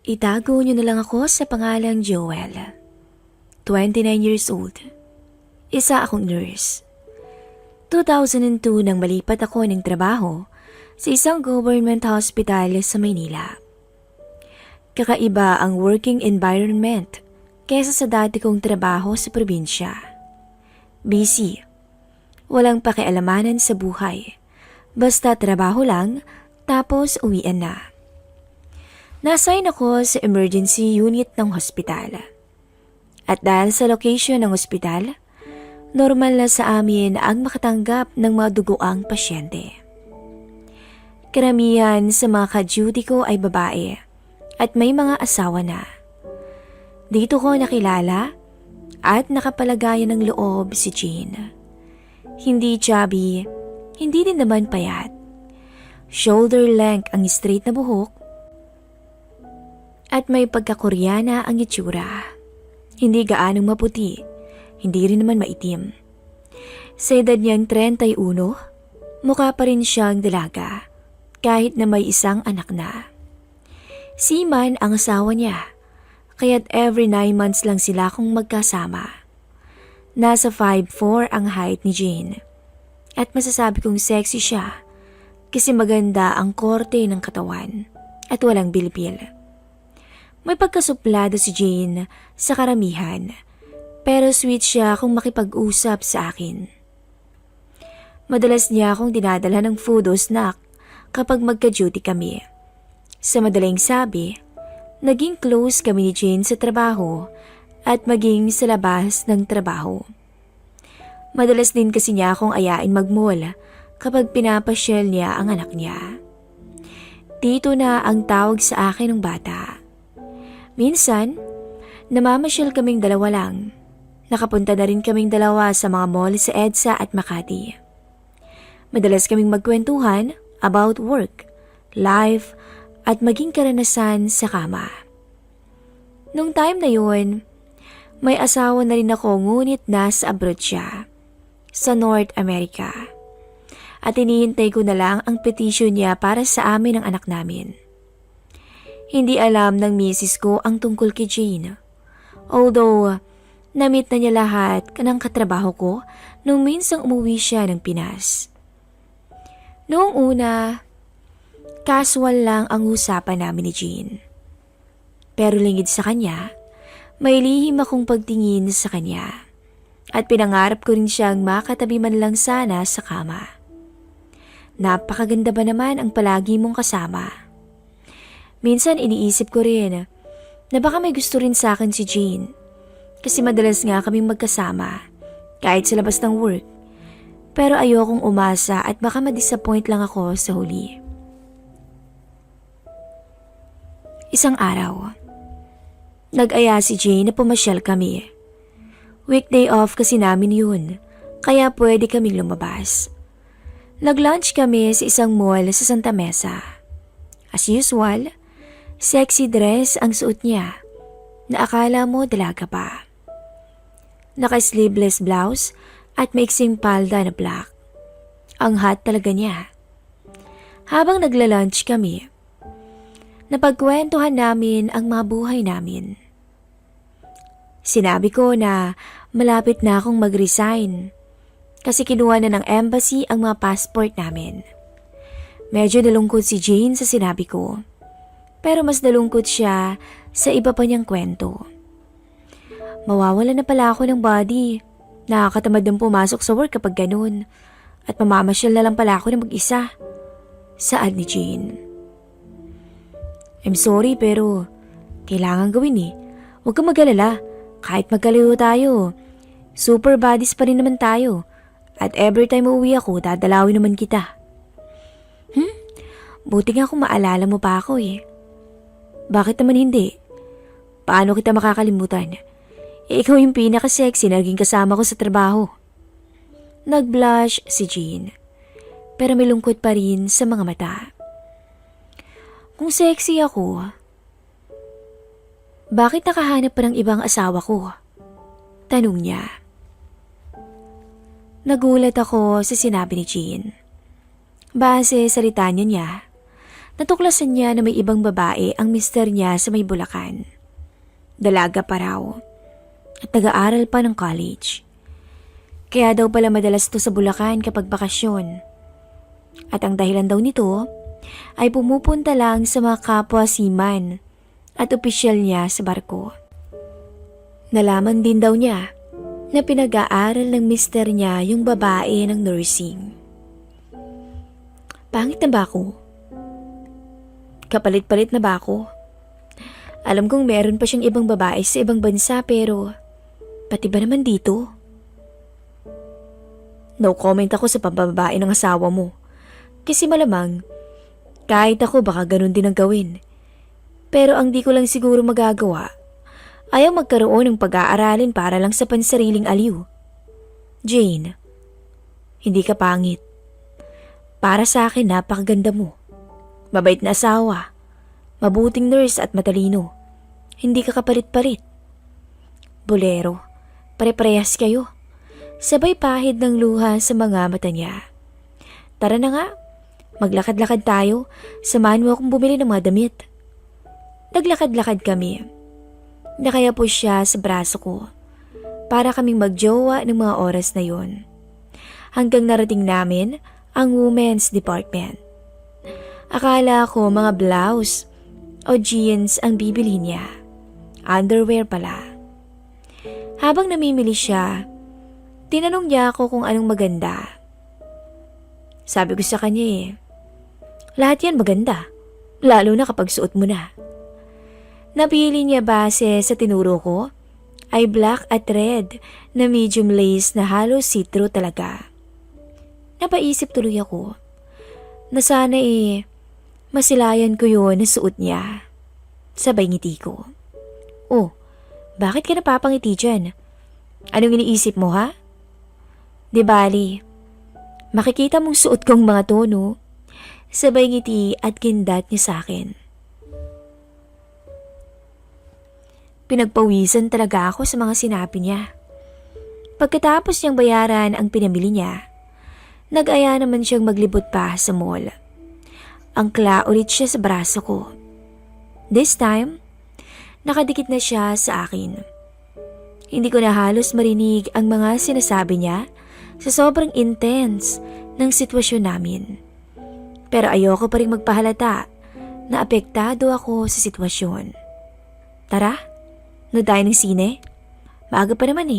Itago niyo na lang ako sa pangalang Joel. 29 years old. Isa akong nurse. 2002 nang malipat ako ng trabaho sa isang government hospital sa Maynila. Kakaiba ang working environment kesa sa dati kong trabaho sa probinsya. Busy. Walang pakialamanan sa buhay. Basta trabaho lang, tapos uwian na. Na-assign ako sa emergency unit ng hospital. At dahil sa location ng hospital, normal na sa amin ang makatanggap ng mga dugoang pasyente. Karamihan sa mga ka-duty ko ay babae at may mga asawa na. Dito ko nakilala at nakapalagayan ng loob si Jean. Hindi chubby, hindi din naman payat. Shoulder length ang straight na buhok at may pagkakoreana ang itsura. Hindi gaanong maputi, hindi rin naman maitim. Sa edad niyang 31, mukha pa rin siyang dalaga kahit na may isang anak na. Seaman ang asawa niya, kaya't every 9 months lang sila kung magkasama. Nasa 5'4" ang height ni Jane at masasabi kong sexy siya kasi maganda ang korte ng katawan at walang bilbil. May pagkasuplado si Jane sa karamihan, pero sweet siya kung makipag-usap sa akin. Madalas niya akong dinadala ng food o snack kapag magka-duty kami. Sa madaling sabi, naging close kami ni Jane sa trabaho at maging sa labas ng trabaho. Madalas din kasi niya akong ayain mag-mall kapag pinapasyal niya ang anak niya. Tito na ang tawag sa akin ng bata. Minsan, namamasyal kaming dalawa lang. Nakapunta na rin kaming dalawa sa mga mall sa EDSA at Makati. Madalas kaming magkwentuhan about work, life, at maging karanasan sa kama. Nung time na yun, may asawa na rin ako ngunit nasa abroad siya, sa North America. At hinihintay ko na lang ang petition niya para sa amin ng anak namin. Hindi alam ng misis ko ang tungkol kay Jane. Although, na-meet na niya lahat ng katrabaho ko nung minsang umuwi siya ng Pinas. Noong una, casual lang ang usapan namin ni Jane. Pero lingid sa kanya, may lihim akong pagtingin sa kanya. At pinangarap ko rin siyang makatabi man lang sana sa kama. Napakaganda ba naman ang palagi mong kasama? Minsan iniisip ko rin na baka may gusto rin sa akin si Jane. Kasi madalas nga kaming magkasama, kahit sa labas ng work. Pero ayokong umasa at baka ma-disappoint lang ako sa huli. Isang araw, nag-aya si Jane na pumasyal kami. Weekday off kasi namin yun, kaya pwede kaming lumabas. Nag-lunch kami sa isang mall sa Santa Mesa. As usual, sexy dress ang suot niya na akala mo dalaga pa. Naka-sleeveless blouse at maiksing palda na black. Ang hot talaga niya. Habang nagla-lunch kami, napagkwentuhan namin ang mga buhay namin. Sinabi ko na malapit na akong mag-resign kasi kinuha na ng embassy ang mga passport namin. Medyo nalungkot si Jane sa sinabi ko. Pero mas nalungkot siya sa iba pa niyang kwento. Mawawala na pala ako ng body. Nakakatamad ng pumasok sa work kapag ganun. At mamamasyal na lang pala ako ng mag-isa. Saad ni Jane. I'm sorry pero kailangan gawin eh. Huwag kang mag-alala. Kahit magkalayo tayo, super bodies pa rin naman tayo. At every time uuwi ako, dadalawin naman kita. Buti nga kung maalala mo pa ako eh. Bakit naman hindi? Paano kita makakalimutan? Ikaw yung pinaka-sexy na naging kasama ko sa trabaho. Nag-blush si Jean, pero may lungkot pa rin sa mga mata. Kung sexy ako, bakit nakahanap pa ng ibang asawa ko? Tanong niya. Nagulat ako sa sinabi ni Jean. Base sa litanya niya, Natuklasan niya na may ibang babae ang mister niya sa may Bulacan. Dalaga pa raw at nag-aaral pa ng college. Kaya daw pala madalas to sa Bulacan kapag bakasyon. At ang dahilan daw nito ay pumupunta lang sa mga kapwa seaman at opisyal niya sa barko. Nalaman din daw niya na pinag-aaral ng mister niya yung babae ng nursing. Pangit na ba ako? Kapalit-palit na ba ako? Alam kong meron pa siyang ibang babae sa ibang bansa pero pati ba naman dito? No comment ako sa pambabae ng asawa mo. Kasi malamang kahit ako baka ganun din ang gawin. Pero ang di ko lang siguro magagawa, ayaw magkaroon ng pag-aaralin para lang sa pansariling aliw. Jane, hindi ka pangit. Para sa akin napakaganda mo. Mabait na asawa, mabuting nurse at matalino. Hindi ka kapalit-palit. Bolero, pare-parehas kayo. Sabay pahid ng luha sa mga mata niya. Tara na nga, maglakad-lakad tayo. Samahan mo akong bumili ng mga damit. Naglakad-lakad kami. Nakaya po siya sa braso ko. Para kaming magjowa ng mga oras na yon. Hanggang narating namin ang women's department. Akala ko mga blouse o jeans ang bibili niya. Underwear pala. Habang namimili siya, tinanong niya ako kung anong maganda. Sabi ko sa kanya lahat yan maganda, lalo na kapag suot mo na. Napili niya base sa tinuro ko ay black at red na medium lace na halos see-through talaga. Napaisip tuloy ako na sana masilayan ko yun na suot niya. Sabay ngiti ko. Oh, bakit ka napapangiti dyan? Anong iniisip mo ha? Di bali, makikita mong suot kong mga tono. Sabay ngiti at kindat niya sa akin. Pinagpawisan talaga ako sa mga sinabi niya. Pagkatapos niyang bayaran ang pinamili niya, nag-aya naman siyang maglibot pa sa mall. Angkla ulit siya sa braso ko. This time, nakadikit na siya sa akin. Hindi ko na halos marinig ang mga sinasabi niya sa sobrang intense ng sitwasyon namin. Pero ayoko pa rin magpahalata na apektado ako sa sitwasyon. Tara, no tayo ng sine? Maaga pa naman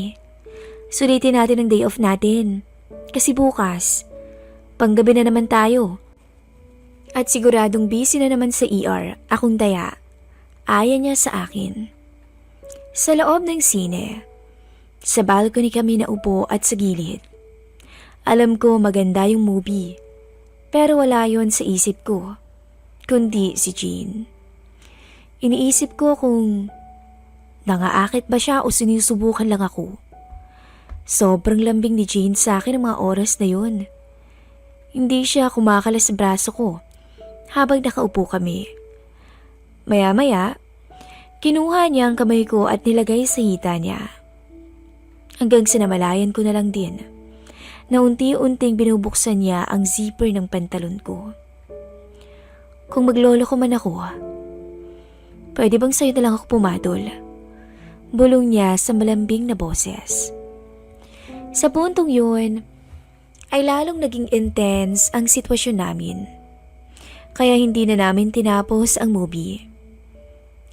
Sulitin natin ang day off natin. Kasi bukas, panggabi na naman tayo. At siguradong busy na naman sa ER, akong daya. Aya niya sa akin. Sa loob ng sine, sa balcony kami naupo at sa gilid. Alam ko maganda yung movie, pero wala yon sa isip ko, kundi si Jean. Iniisip ko kung nangaakit ba siya o sinusubukan lang ako. Sobrang lambing ni Jean sa akin ang mga oras na yun. Hindi siya kumakalas sa braso ko habang nakaupo kami. Maya-maya, kinuha niya ang kamay ko at nilagay sa hita niya. Hanggang sinamalayan ko na lang din na unti-unting binubuksan niya ang zipper ng pantalon ko. Kung maglolo ko man ako, pwede bang sa'yo na lang ako pumadol? Bulong niya sa malambing na boses. Sa puntong yun, ay lalong naging intense ang sitwasyon namin. Kaya hindi na namin tinapos ang movie.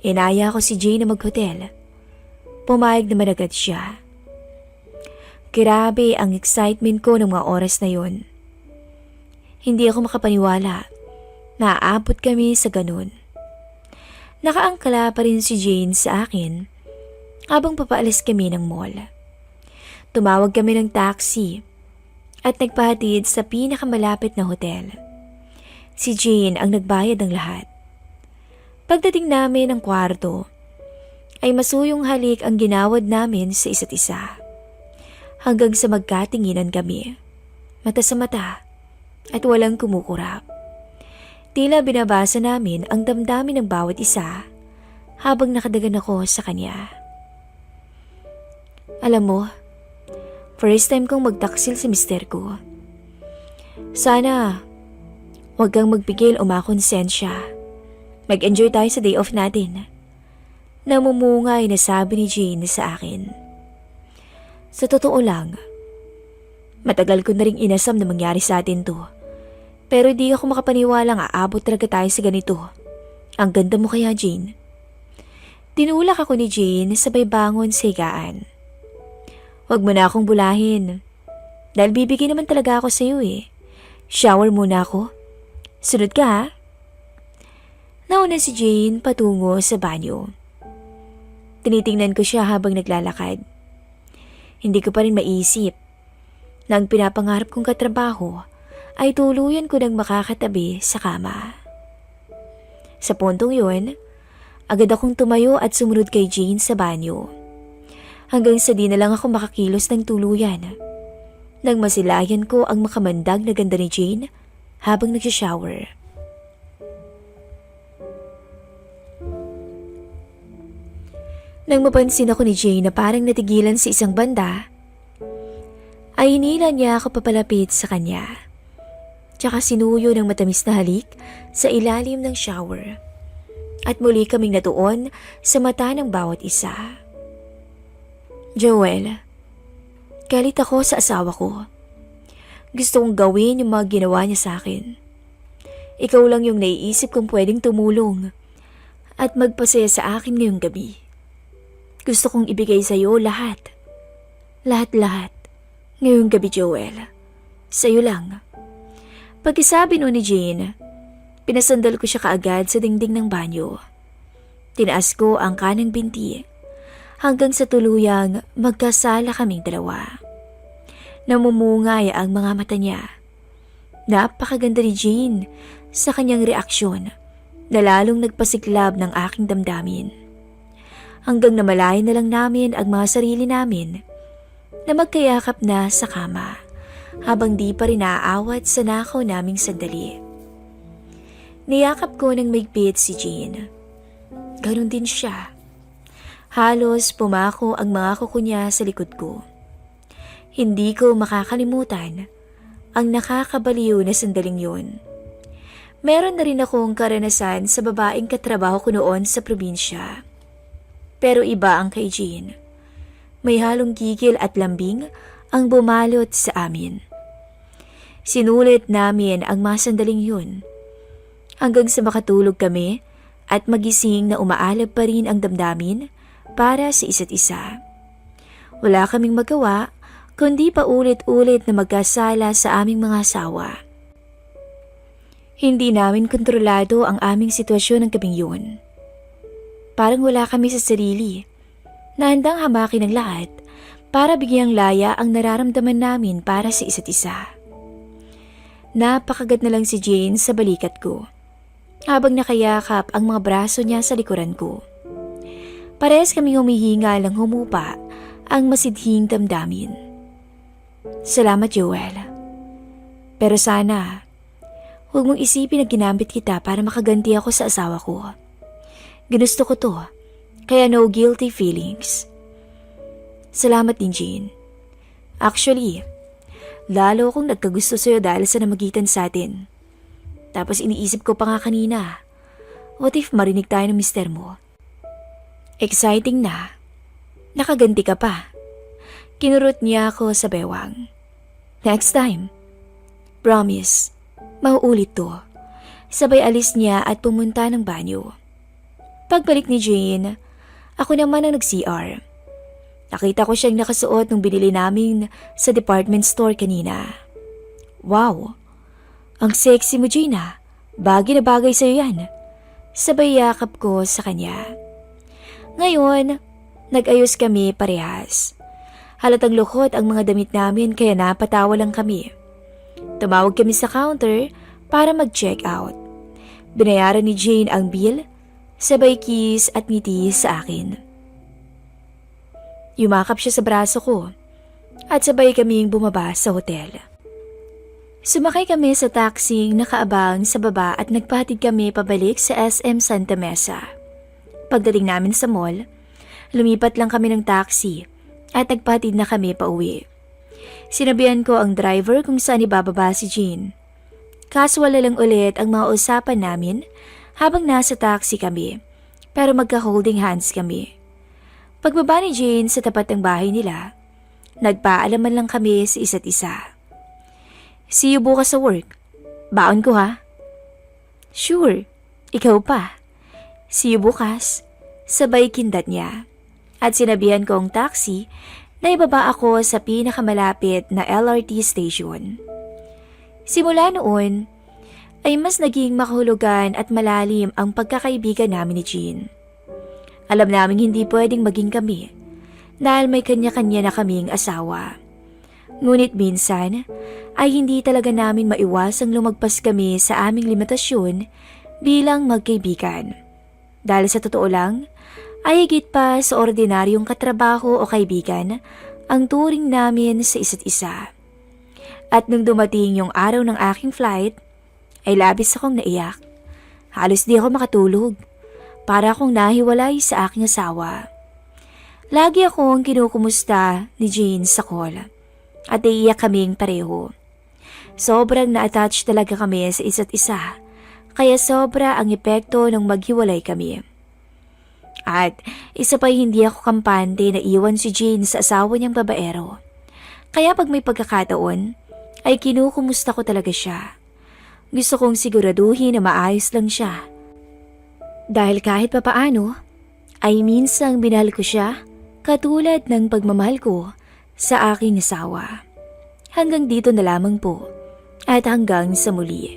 Inaya ko si Jane na mag-hotel. Pumayag naman agad siya. Grabe ang excitement ko ng mga oras na yon. Hindi ako makapaniwala na aabot kami sa ganun. Nakaangkala pa rin si Jane sa akin habang papaalis kami ng mall. Tumawag kami ng taxi at nagpahatid sa pinakamalapit na hotel. Si Jane ang nagbayad ng lahat. Pagdating namin ng kwarto, ay masuyong halik ang ginawad namin sa isa't isa. Hanggang sa magkatinginan kami, mata sa mata at walang kumukurap. Tila binabasa namin ang damdamin ng bawat isa habang nakadagan ako sa kanya. Alam mo, first time kong magtaksil sa mister ko. Sana Huwag kang magpigil o makonsensya. Mag-enjoy tayo sa day off natin. Namumungay na sabi ni Jane sa akin. Sa totoo lang, matagal ko na ring inasam na mangyari sa atin to. Pero di ako makapaniwalang aabot talaga tayo sa ganito. Ang ganda mo kaya, Jane. Tinulak ako ni Jane sabay bangon sa higaan. Huwag mo na akong bulahin. Dahil bibigay naman talaga ako sa iyo eh. Shower muna ako. Sunod ka ha? Nauna si Jane patungo sa banyo. Tinitingnan ko siya habang naglalakad. Hindi ko pa rin maisip na ang pinapangarap kong katrabaho ay tuluyan ko ng makakatabi sa kama. Sa puntong yun, agad akong tumayo at sumunod kay Jane sa banyo. Hanggang sa di na lang ako makakilos ng tuluyan. Nang masilayan ko ang makamandag na ganda ni Jane habang nagsishower. Nang mapansin ako ni Jane na parang natigilan sa isang banda, ay hinila niya ako papalapit sa kanya. Tsaka sinuyo ng matamis na halik sa ilalim ng shower. At muli kaming natuon sa mata ng bawat isa. Joel, galit ako sa asawa ko. Gusto kong gawin yung mga ginawa niya sa akin. Ikaw lang yung naiisip kong pwedeng tumulong at magpasaya sa akin ngayong gabi. Gusto kong ibigay sa iyo lahat. Lahat-lahat. Ngayong gabi, Joel. Sa iyo lang. Pagkasabi no ni Jane, pinasandal ko siya kaagad sa dingding ng banyo. Tinaas ko ang kanang binti hanggang sa tuluyang magkasala kaming dalawa. Namumungay ang mga mata niya. Napakaganda ni Jane sa kanyang reaksyon na lalong nagpasiklab ng aking damdamin. Hanggang namalayan na lang namin ang mga sarili namin na magkayakap na sa kama habang di pa rin naaawat sa nakaw naming sandali. Niyakap ko ng maigpit si Jane. Ganon din siya. Halos pumako ang mga kuko niya sa likod ko. Hindi ko makakalimutan ang nakakabaliw na sandaling yun. Meron na rin akong karanasan sa babaeng katrabaho ko noon sa probinsya. Pero iba ang kay Jane. May halong gigil at lambing ang bumalot sa amin. Sinulit namin ang mga sandaling yun. Hanggang sa makatulog kami at magising na umaalab pa rin ang damdamin para sa isa't isa. Wala kaming magawa kundi pa ulit-ulit na magkasala sa aming mga asawa. Hindi namin kontrolado ang aming sitwasyon ng gabing yun. Parang wala kami sa sarili na handang hamakin ang lahat para bigyang laya ang nararamdaman namin para sa isa't isa. Napakagat na lang si Jane sa balikat ko habang nakayakap ang mga braso niya sa likuran ko. Parehas kaming humihinga lang humupa ang masidhing damdamin. Salamat, Joel. Pero sana, huwag mong isipin na ginamit kita para makaganti ako sa asawa ko. Ginusto ko to, kaya no guilty feelings. Salamat din, Jane. Actually, lalo akong nagkagusto sa'yo dahil sa namagitan sa atin. Tapos iniisip ko pa nga kanina, what if marinig tayo ng mister mo? Exciting na. Nakaganti ka pa. Kinurot niya ako sa bewang. Next time. Promise, mauulit to. Sabay alis niya at pumunta ng banyo. Pagbalik ni Jane, ako naman ang nag-CR. Nakita ko siyang nakasuot nung binili namin sa department store kanina. Wow! Ang sexy mo, Jane ah. Bagay na bagay sa'yo yan. Sabay yakap ko sa kanya. Ngayon, nag-ayos kami parehas. Halatang lukot ang mga damit namin kaya napatawa lang kami. Tumawag kami sa counter para mag-check out. Binayaran ni Jane ang bill, sabay kiss at ngiti sa akin. Yumakap siya sa braso ko at sabay kaming bumaba sa hotel. Sumakay kami sa taxi nakaabang sa baba at nagpahatid kami pabalik sa SM Santa Mesa. Pagdating namin sa mall, lumipat lang kami ng taxi at nagpahatid na kami pauwi. Sinabihan ko ang driver kung saan ibababa si Jane. Casual na lang ulit ang mga usapan namin habang nasa taxi kami, pero magka-holding hands kami. Pagbaba ni Jane sa tapat ng bahay nila, nagpaalaman lang kami sa isa't isa. See you bukas sa work. Baon ko ha? Sure, ikaw pa. See you bukas. Sabay kindat niya. At sinabihan ko ang taxi na ibaba ako sa pinakamalapit na LRT station. Simula noon, ay mas naging makahulugan at malalim ang pagkakaibigan namin ni Jean. Alam naming hindi pwedeng maging kami dahil may kanya-kanya na kaming asawa. Ngunit minsan ay hindi talaga namin maiwasang lumagpas kami sa aming limitasyon bilang magkaibigan. Dahil sa totoo lang, ay higit pa sa ordinaryong katrabaho o kaibigan ang turing namin sa isa't isa. At nung dumating yung araw ng aking flight, ay labis akong naiyak. Halos di ako makatulog. Para akong nahiwalay sa aking asawa. Lagi akong kinukumusta ni Jane sa call. At iiyak kaming pareho. Sobrang na-attach talaga kami sa isa't isa. Kaya sobra ang epekto nung maghiwalay kami. At isa pa'y hindi ako kampante na iwan si Jane sa asawa niyang babaero. Kaya pag may pagkakataon, ay kinukumusta ko talaga siya. Gusto kong siguraduhin na maayos lang siya. Dahil kahit papaano, ay minsang binahal ko siya katulad ng pagmamahal ko sa aking asawa. Hanggang dito na lamang po at hanggang sa muli.